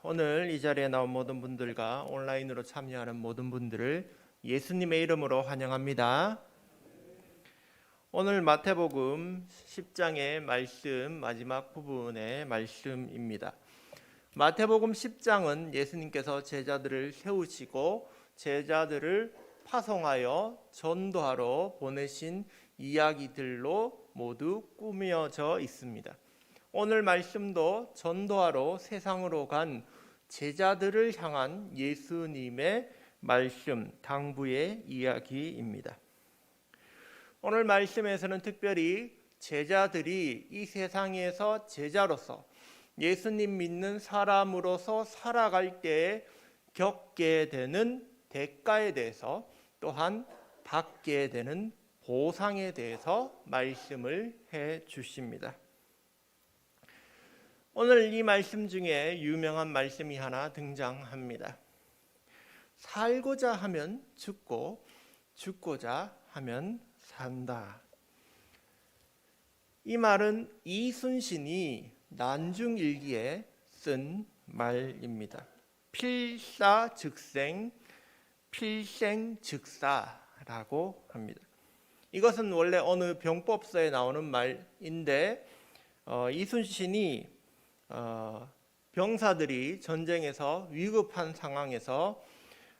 오늘 이 자리에 나온 모든 분들과 온라인으로 참여하는 모든 분들을 예수님의 이름으로 환영합니다. 오늘 마태복음 10장의 말씀 마지막 부분의 말씀입니다. 마태복음 10장은 예수님께서 제자들을 세우시고 제자들을 파송하여 전도하러 보내신 이야기들로 모두 꾸며져 있습니다. 오늘 말씀도 전도하러 세상으로 간 제자들을 향한 예수님의 말씀, 당부의 이야기입니다. 오늘 말씀에서는 특별히 제자들이 이 세상에서 제자로서 예수님 믿는 사람으로서 살아갈 때에 겪게 되는 대가에 대해서, 또한 받게 되는 보상에 대해서 말씀을 해 주십니다. 오늘 이 말씀 중에 유명한 말씀이 하나 등장합니다. 살고자 하면 죽고 죽고자 하면 산다. 이 말은 이순신이 난중일기에 쓴 말입니다. 필사즉생, 필생즉사라고 합니다. 이것은 원래 어느 병법서에 나오는 말인데 이순신이 병사들이 전쟁에서 위급한 상황에서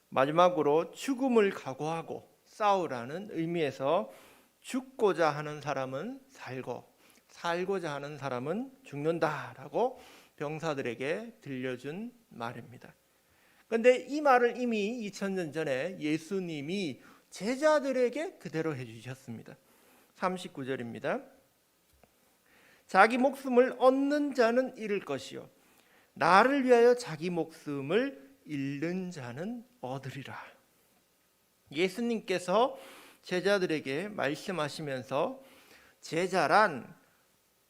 마지막으로 죽음을 각오하고 싸우라는 의미에서 죽고자 하는 사람은 살고 살고자 하는 사람은 죽는다라고 병사들에게 들려준 말입니다. 그런데 이 말을 이미 2000년 전에 예수님이 제자들에게 그대로 해주셨습니다. 39절입니다. 자기 목숨을 얻는 자는 잃을 것이요 나를 위하여 자기 목숨을 잃는 자는 얻으리라. 예수님께서 제자들에게 말씀하시면서 제자란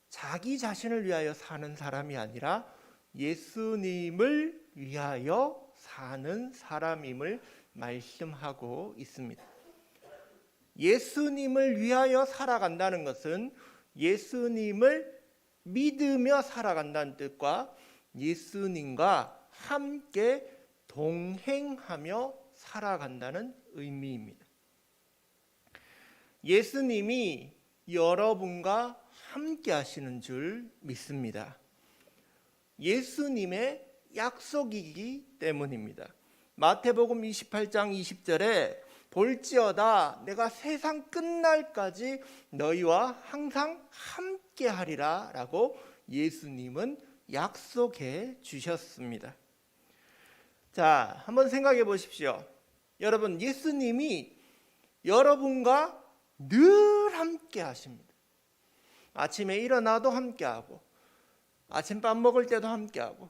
자기 자신을 위하여 사는 사람이 아니라 예수님을 위하여 사는 사람임을 말씀하고 있습니다. 예수님을 위하여 살아간다는 것은 예수님을 믿으며 살아간다는 뜻과 예수님과 함께 동행하며 살아간다는 의미입니다. 예수님이 여러분과 함께 하시는 줄 믿습니다. 예수님의 약속이기 때문입니다. 마태복음 28장 20절에 볼지어다 내가 세상 끝날까지 너희와 항상 함께 하리라 라고 예수님은 약속해 주셨습니다. 자, 한번 생각해 보십시오. 여러분, 예수님이 여러분과 늘 함께 하십니다. 아침에 일어나도 함께 하고, 아침밥 먹을 때도 함께 하고,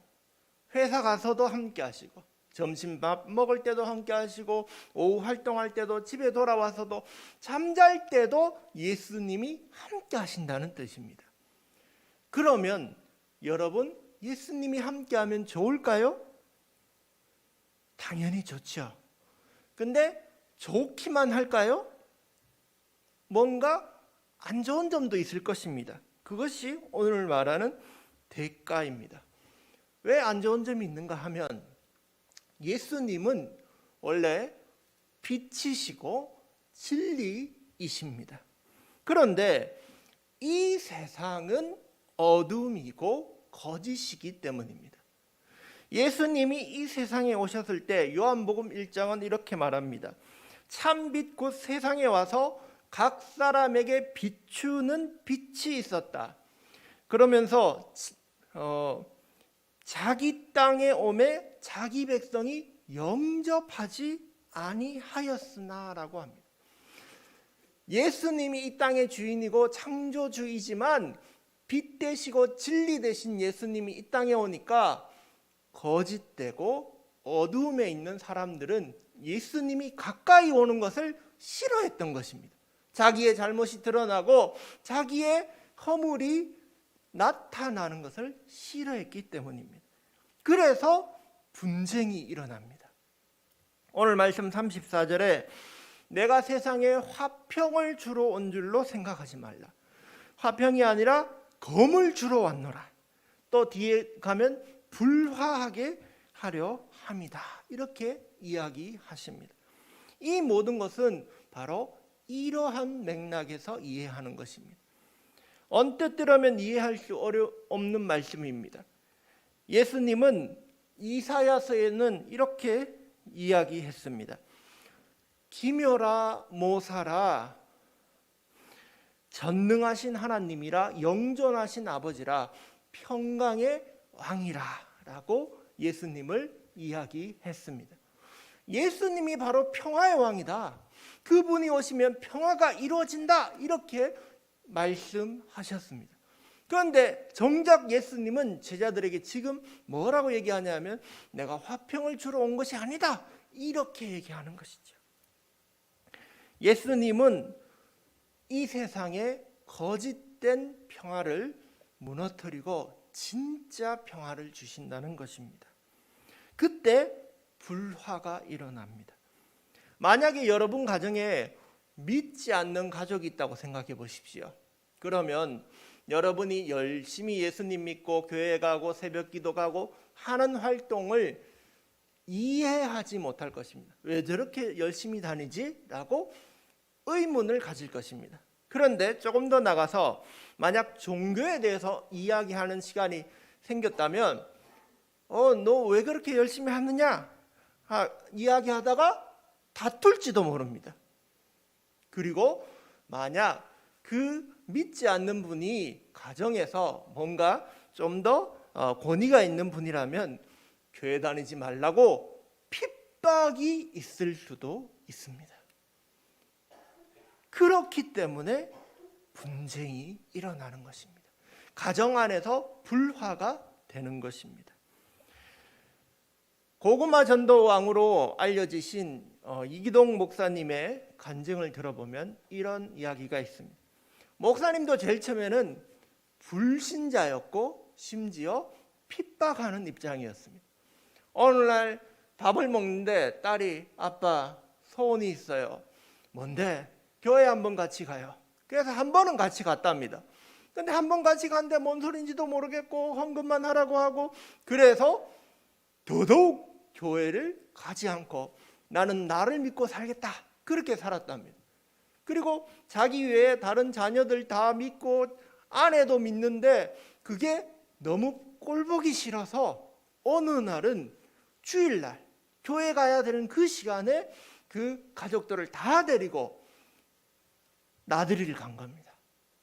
회사 가서도 함께 하시고, 점심밥 먹을 때도 함께 하시고, 오후 활동할 때도, 집에 돌아와서도, 잠잘 때도 예수님이 함께 하신다는 뜻입니다. 그러면 여러분, 예수님이 함께 하면 좋을까요? 당연히 좋죠. 근데 좋기만 할까요? 뭔가 안 좋은 점도 있을 것입니다. 그것이 오늘 말하는 대가입니다. 왜 안 좋은 점이 있는가 하면 예수님은 원래 빛이시고 진리이십니다. 그런데 이 세상은 어둠이고 거짓이기 때문입니다. 예수님이 이 세상에 오셨을 때 요한복음 1장은 이렇게 말합니다. 참빛 곧 세상에 와서 각 사람에게 비추는 빛이 있었다. 그러면서 자기 땅에 오매 자기 백성이 영접하지 아니하였으나라고 합니다. 예수님이 이 땅의 주인이고 창조주이지만 빛 되시고 진리 되신 예수님이 이 땅에 오니까 거짓되고 어두움에 있는 사람들은 예수님이 가까이 오는 것을 싫어했던 것입니다. 자기의 잘못이 드러나고 자기의 허물이 나타나는 것을 싫어했기 때문입니다. 그래서 분쟁이 일어납니다. 오늘 말씀 34절에 내가 세상에 화평을 주러 온 줄로 생각하지 말라. 화평이 아니라 검을 주러 왔노라. 또 뒤에 가면 불화하게 하려 함이다. 이렇게 이야기하십니다. 이 모든 것은 바로 이러한 맥락에서 이해하는 것입니다. 언뜻 들으면 이해할 수 없는 말씀입니다. 예수님은 이사야서에는 이렇게 이야기했습니다. 기묘라 모사라, 전능하신 하나님이라, 영존하신 아버지라, 평강의 왕이라 라고 예수님을 이야기했습니다. 예수님이 바로 평화의 왕이다. 그분이 오시면 평화가 이루어진다. 이렇게 말씀하셨습니다. 그런데 정작 예수님은 제자들에게 지금 뭐라고 얘기하냐면 내가 화평을 주러 온 것이 아니다. 이렇게 얘기하는 것이죠. 예수님은 이 세상의 거짓된 평화를 무너뜨리고 진짜 평화를 주신다는 것입니다. 그때 불화가 일어납니다. 만약에 여러분 가정에 믿지 않는 가족이 있다고 생각해 보십시오. 그러면 여러분이 열심히 예수님 믿고 교회 가고 새벽 기도 가고 하는 활동을 이해하지 못할 것입니다. 왜 저렇게 열심히 다니지? 라고 의문을 가질 것입니다. 그런데 조금 더 나가서 만약 종교에 대해서 이야기하는 시간이 생겼다면 너 왜 그렇게 열심히 하느냐? 이야기하다가 다툴지도 모릅니다. 그리고 만약 그 믿지 않는 분이 가정에서 뭔가 좀 더 권위가 있는 분이라면 교회 다니지 말라고 핍박이 있을 수도 있습니다. 그렇기 때문에 분쟁이 일어나는 것입니다. 가정 안에서 불화가 되는 것입니다. 고구마 전도왕으로 알려지신 이기동 목사님의 간증을 들어보면 이런 이야기가 있습니다. 목사님도 제일 처음에는 불신자였고 심지어 핍박하는 입장이었습니다. 어느 날 밥을 먹는데 딸이 아빠 소원이 있어요. 뭔데? 교회 한번 같이 가요. 그래서 한 번은 같이 갔답니다. 근데 한 번 같이 갔는데 뭔 소리인지도 모르겠고 헌금만 하라고 하고 그래서 더더욱 교회를 가지 않고 나는 나를 믿고 살겠다. 그렇게 살았답니다. 그리고 자기 외에 다른 자녀들 다 믿고 아내도 믿는데 그게 너무 꼴보기 싫어서 어느 날은 주일날 교회 가야 되는 그 시간에 그 가족들을 다 데리고 나들이를 간 겁니다.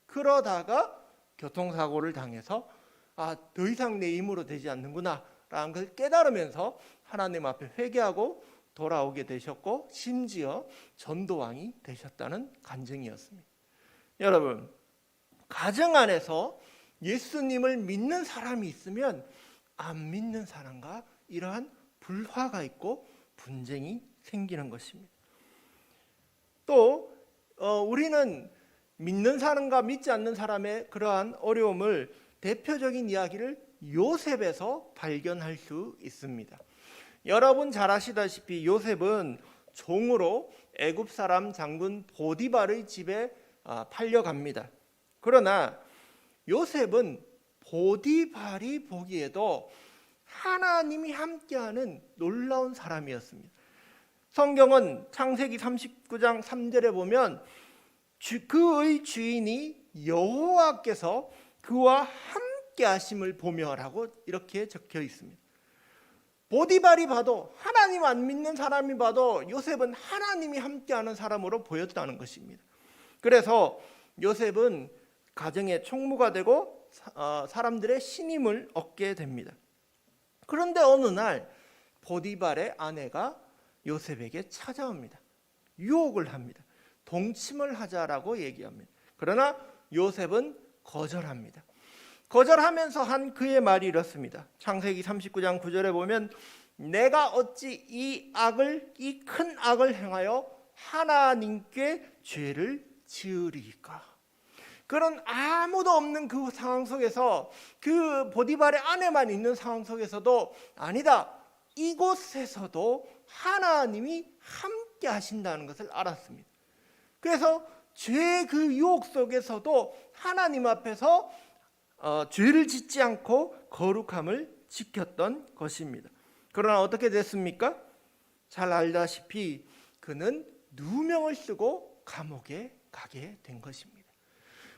그러다가 교통사고를 당해서 더 이상 내 힘으로 되지 않는구나 라는 걸 깨달으면서 하나님 앞에 회개하고 돌아오게 되셨고 심지어 전도왕이 되셨다는 간증이었습니다. 여러분, 가정 안에서 예수님을 믿는 사람이 있으면 안 믿는 사람과 이러한 불화가 있고 분쟁이 생기는 것입니다. 또 우리는 믿는 사람과 믿지 않는 사람의 그러한 어려움을 대표적인 이야기를 요셉에서 발견할 수 있습니다. 여러분 잘 아시다시피 요셉은 종으로 애굽 사람 장군 보디발의 집에 팔려갑니다. 그러나 요셉은 보디발이 보기에도 하나님이 함께하는 놀라운 사람이었습니다. 성경은 창세기 39장 3절에 보면 그의 주인이 여호와께서 그와 함께 하심을 보며라고 이렇게 적혀 있습니다. 보디발이 봐도 하나님 안 믿는 사람이 봐도 요셉은 하나님이 함께하는 사람으로 보였다는 것입니다. 그래서 요셉은 가정의 총무가 되고 사람들의 신임을 얻게 됩니다. 그런데 어느 날 보디발의 아내가 요셉에게 찾아옵니다. 유혹을 합니다. 동침을 하자라고 얘기합니다. 그러나 요셉은 거절합니다. 거절하면서 한 그의 말이 이렇습니다. 창세기 39장 9절에 보면 내가 어찌 이 큰 악을 행하여 하나님께 죄를 지으리까. 그런 아무도 없는 그 상황 속에서 그 보디발의 아내만 있는 상황 속에서도 아니다. 이곳에서도 하나님이 함께 하신다는 것을 알았습니다. 그래서 죄의 그 유혹 속에서도 하나님 앞에서 죄를 짓지 않고 거룩함을 지켰던 것입니다. 그러나 어떻게 됐습니까? 잘 알다시피 그는 누명을 쓰고 감옥에 가게 된 것입니다.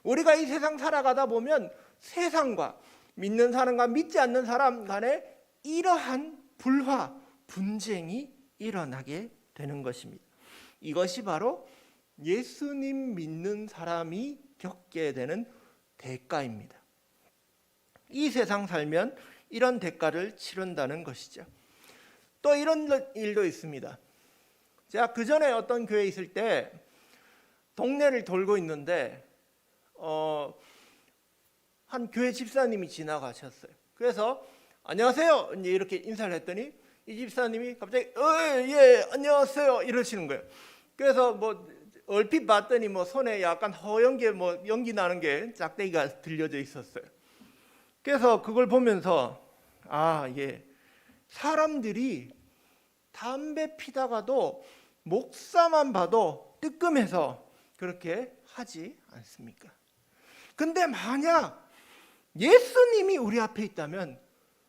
우리가 이 세상 살아가다 보면 세상과 믿는 사람과 믿지 않는 사람 간에 이러한 불화, 분쟁이 일어나게 되는 것입니다. 이것이 바로 예수님 믿는 사람이 겪게 되는 대가입니다. 이 세상 살면 이런 대가를 치른다는 것이죠. 또 이런 일도 있습니다. 제가 그 전에 어떤 교회에 있을 때 동네를 돌고 있는데 한 교회 집사님이 지나가셨어요. 그래서 안녕하세요 이렇게 인사를 했더니 이 집사님이 갑자기 예 안녕하세요 이러시는 거예요. 그래서 뭐 얼핏 봤더니 뭐 손에 약간 허연 게 뭐 연기 나는 게 짝대기가 들려져 있었어요. 그래서 그걸 보면서 예, 사람들이 담배 피다가도 목사만 봐도 뜨끔해서 그렇게 하지 않습니까? 근데 만약 예수님이 우리 앞에 있다면,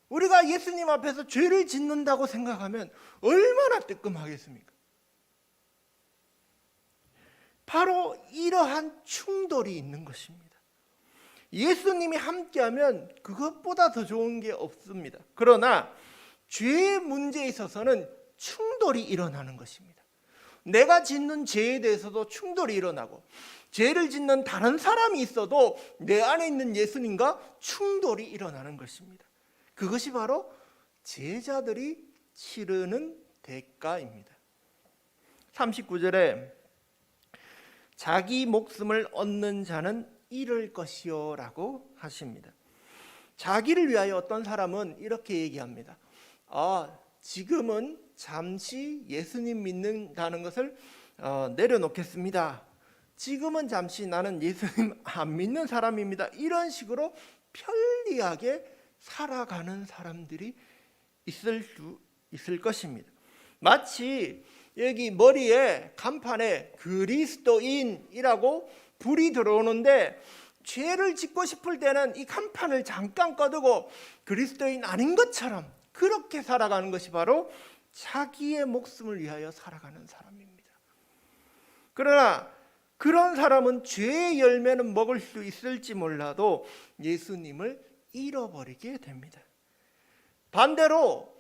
우리가 예수님 앞에서 죄를 짓는다고 생각하면 얼마나 뜨끔하겠습니까? 바로 이러한 충돌이 있는 것입니다. 예수님이 함께하면 그것보다 더 좋은 게 없습니다. 그러나 죄의 문제에 있어서는 충돌이 일어나는 것입니다. 내가 짓는 죄에 대해서도 충돌이 일어나고, 죄를 짓는 다른 사람이 있어도 내 안에 있는 예수님과 충돌이 일어나는 것입니다. 그것이 바로 제자들이 치르는 대가입니다. 39절에 자기 목숨을 얻는 자는 잃을 것이요 라고 하십니다. 자기를 위하여 어떤 사람은 이렇게 얘기합니다. 지금은 잠시 예수님 믿는다는 것을 내려놓겠습니다. 지금은 잠시 나는 예수님 안 믿는 사람입니다. 이런 식으로 편리하게 살아가는 사람들이 있을 것입니다. 마치 여기 머리에 간판에 그리스도인이라고 불이 들어오는데, 죄를 짓고 싶을 때는 이 간판을 잠깐 꺼두고 그리스도인 아닌 것처럼 그렇게 살아가는 것이 바로 자기의 목숨을 위하여 살아가는 사람입니다. 그러나 그런 사람은 죄의 열매는 먹을 수 있을지 몰라도 예수님을 잃어버리게 됩니다. 반대로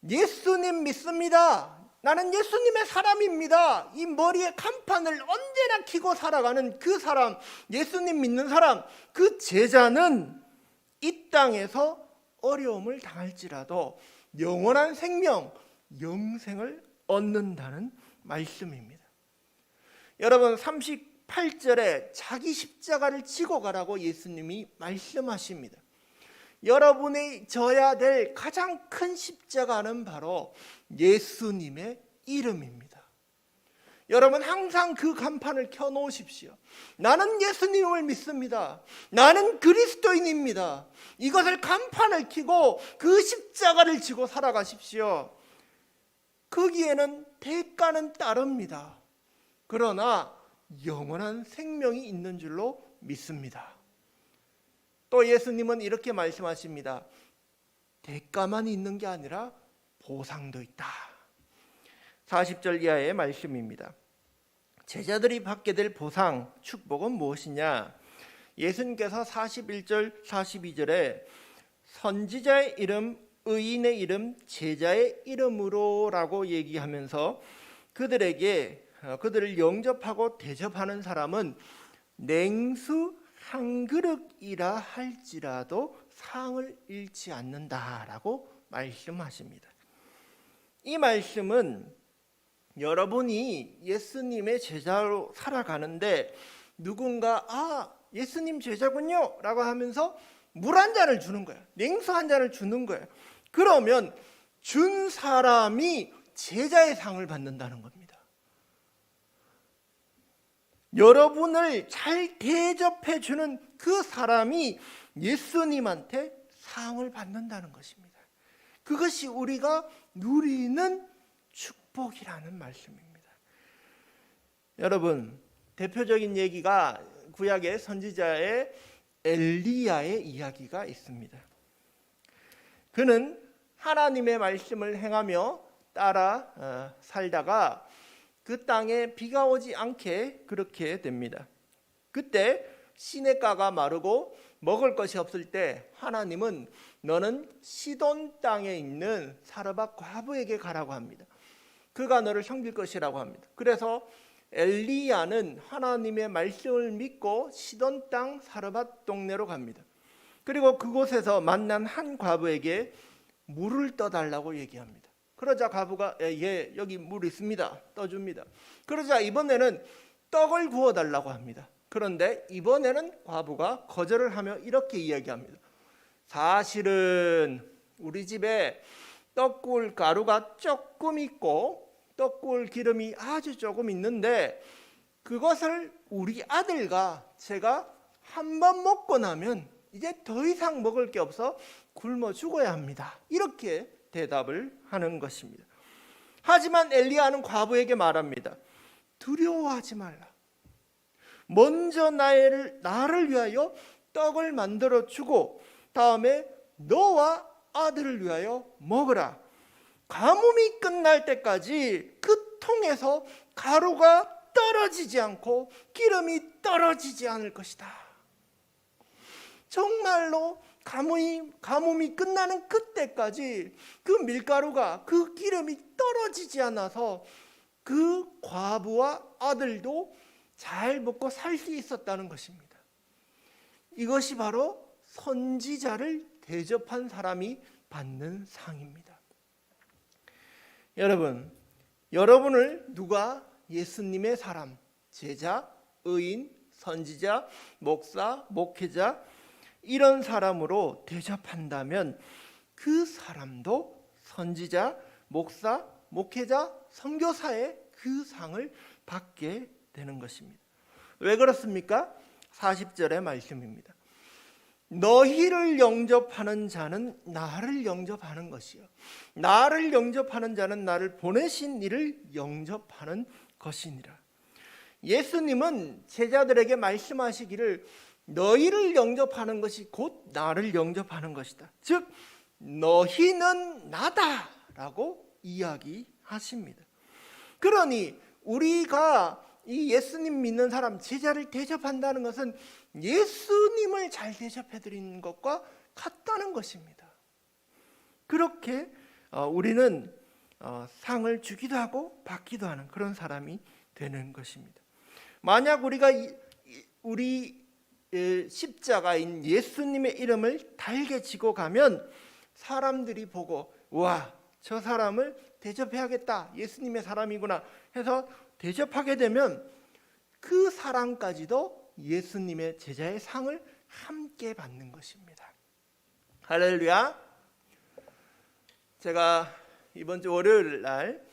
예수님 믿습니다, 나는 예수님의 사람입니다, 이 머리에 간판을 언제나 켜고 살아가는 그 사람, 예수님 믿는 사람, 그 제자는 이 땅에서 어려움을 당할지라도 영원한 생명, 영생을 얻는다는 말씀입니다. 여러분, 38절에 자기 십자가를 지고 가라고 예수님이 말씀하십니다. 여러분이 져야 될 가장 큰 십자가는 바로 예수님의 이름입니다. 여러분, 항상 그 간판을 켜놓으십시오. 나는 예수님을 믿습니다, 나는 그리스도인입니다. 이것을 간판을 켜고 그 십자가를 지고 살아가십시오. 거기에는 대가는 따릅니다. 그러나 영원한 생명이 있는 줄로 믿습니다. 또 예수님은 이렇게 말씀하십니다. 대가만 있는 게 아니라 보상도 있다. 40절 이하의 말씀입니다. 제자들이 받게 될 보상, 축복은 무엇이냐? 예수님께서 41절, 42절에 선지자의 이름, 의인의 이름, 제자의 이름으로 라고 얘기하면서 그들을 영접하고 대접하는 사람은 냉수 한 그릇이라 할지라도 상을 잃지 않는다라고 말씀하십니다. 이 말씀은 여러분이 예수님의 제자로 살아가는데 누군가 예수님 제자군요 라고 하면서 물 한 잔을 주는 거예요. 냉수 한 잔을 주는 거예요. 그러면 준 사람이 제자의 상을 받는다는 겁니다. 여러분을 잘 대접해 주는 그 사람이 예수님한테 상을 받는다는 것입니다. 그것이 우리가 누리는 축복이라는 말씀입니다. 여러분, 대표적인 얘기가 구약의 선지자의 엘리야의 이야기가 있습니다. 그는 하나님의 말씀을 행하며 따라 살다가 그 땅에 비가 오지 않게 그렇게 됩니다. 그때 시냇가가 마르고 먹을 것이 없을 때 하나님은 너는 시돈 땅에 있는 사르밧 과부에게 가라고 합니다. 그가 너를 섬길 것이라고 합니다. 그래서 엘리야는 하나님의 말씀을 믿고 시돈 땅 사르밧 동네로 갑니다. 그리고 그곳에서 만난 한 과부에게 물을 떠달라고 얘기합니다. 그러자 과부가 예, 여기 물 있습니다. 떠줍니다. 그러자 이번에는 떡을 구워달라고 합니다. 그런데 이번에는 과부가 거절을 하며 이렇게 이야기합니다. 사실은 우리 집에 떡 구울 가루가 조금 있고 떡 구울 기름이 아주 조금 있는데 그것을 우리 아들과 제가 한 번 먹고 나면 이제 더 이상 먹을 게 없어 굶어 죽어야 합니다. 이렇게 대답을 하는 것입니다. 하지만 엘리야는 과부에게 말합니다. 두려워하지 말라. 먼저 나를 위하여 떡을 만들어 주고 다음에 너와 아들을 위하여 먹으라. 가뭄이 끝날 때까지 그 통에서 가루가 떨어지지 않고 기름이 떨어지지 않을 것이다. 정말로 가뭄이 끝나는 그때까지 그 밀가루가 그 기름이 떨어지지 않아서 그 과부와 아들도 잘 먹고 살 수 있었다는 것입니다. 이것이 바로 선지자를 대접한 사람이 받는 상입니다. 여러분을 누가 예수님의 사람, 제자, 의인, 선지자, 목사, 목회자 이런 사람으로 대접한다면 그 사람도 선지자, 목사, 목회자, 선교사의 그 상을 받게 되는 것입니다. 왜 그렇습니까? 40절의 말씀입니다. 너희를 영접하는 자는 나를 영접하는 것이요 나를 영접하는 자는 나를 보내신 이를 영접하는 것이니라. 예수님은 제자들에게 말씀하시기를 너희를 영접하는 것이 곧 나를 영접하는 것이다. 즉 너희는 나다라고 이야기하십니다. 그러니 우리가 이 예수님 믿는 사람 제자를 대접한다는 것은 예수님을 잘 대접해 드리는 것과 같다는 것입니다. 그렇게 우리는 상을 주기도 하고 받기도 하는 그런 사람이 되는 것입니다. 만약 우리가 우리 십자가인 예수님의 이름을 달게 지고 가면 사람들이 보고 와, 저 사람을 대접해야겠다. 예수님의 사람이구나 해서 대접하게 되면 그 사람까지도 예수님의 제자의 상을 함께 받는 것입니다. 할렐루야. 제가 이번 주 월요일 날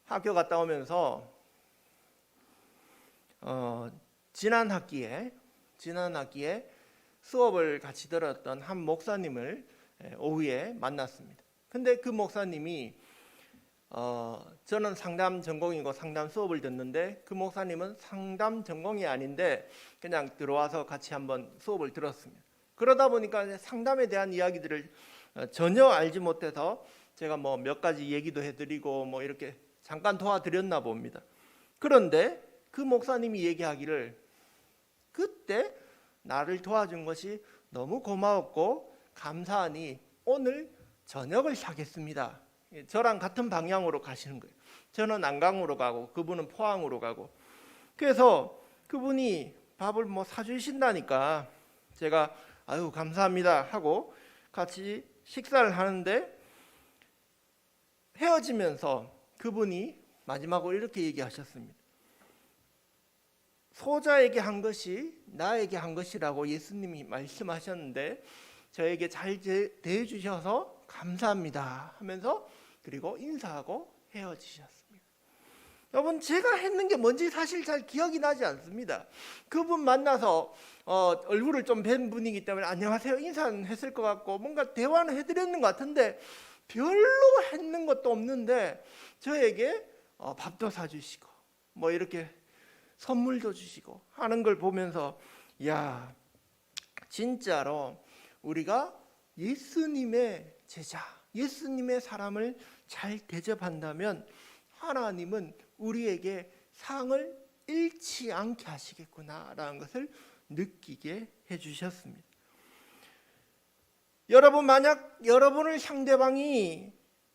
학교 갔다 오면서 지난 학기에 수업을 같이 들었던 한 목사님을 오후에 만났습니다. 근데 그 목사님이 저는 상담 전공이고 상담 수업을 듣는데 그 목사님은 상담 전공이 아닌데 그냥 들어와서 같이 한번 수업을 들었습니다. 그러다 보니까 상담에 대한 이야기들을 전혀 알지 못해서 제가 뭐 몇 가지 얘기도 해드리고 뭐 이렇게 잠깐 도와드렸나 봅니다. 그런데 그 목사님이 얘기하기를 그때 나를 도와준 것이 너무 고마웠고 감사하니 오늘 저녁을 사겠습니다. 저랑 같은 방향으로 가시는 거예요. 저는 안강으로 가고 그분은 포항으로 가고. 그래서 그분이 밥을 뭐 사주신다니까 제가 아유 감사합니다 하고 같이 식사를 하는데 헤어지면서 그분이 마지막으로 이렇게 얘기하셨습니다. 소자에게 한 것이 나에게 한 것이라고 예수님이 말씀하셨는데 저에게 잘 대해 주셔서 감사합니다 하면서 그리고 인사하고 헤어지셨습니다. 여러분 제가 했는 게 뭔지 사실 잘 기억이 나지 않습니다. 그분 만나서 얼굴을 좀 뵌 분이기 때문에 안녕하세요 인사는 했을 것 같고 뭔가 대화는 해드렸는 것 같은데 별로 했는 것도 없는데 저에게 밥도 사주시고 뭐 이렇게 선물도 주시고 하는 걸 보면서 야 진짜로 우리가 예수님의 제자 예수님의 사람을 잘 대접한다면 하나님은 우리에게 상을 잃지 않게 하시겠구나라는 것을 느끼게 해주셨습니다. 여러분, 만약 여러분을 상대방이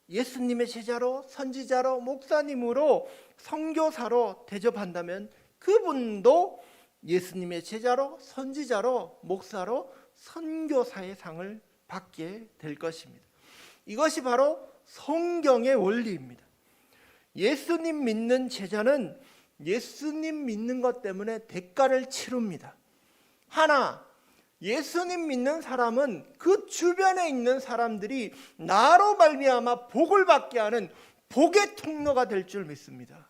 예수님의 제자로, 선지자로, 목사님으로, 선교사로 대접한다면 그분도 예수님의 제자로, 선지자로, 목사로, 선교사의 상을 받게 될 것입니다. 이것이 바로 성경의 원리입니다. 예수님 믿는 제자는 예수님 믿는 것 때문에 대가를 치릅니다. 하나, 예수님 믿는 사람은 그 주변에 있는 사람들이 나로 말미암아 복을 받게 하는 복의 통로가 될 줄 믿습니다.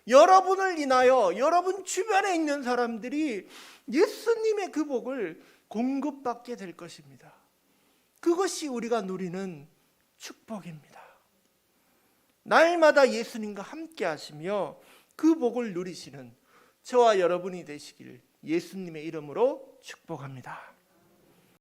여러분을 인하여 여러분 주변에 있는 사람들이 예수님의 그 복을 공급받게 될 것입니다. 그것이 우리가 누리는 축복입니다. 날마다 예수님과 함께 하시며 그 복을 누리시는 저와 여러분이 되시길 예수님의 이름으로 축복합니다.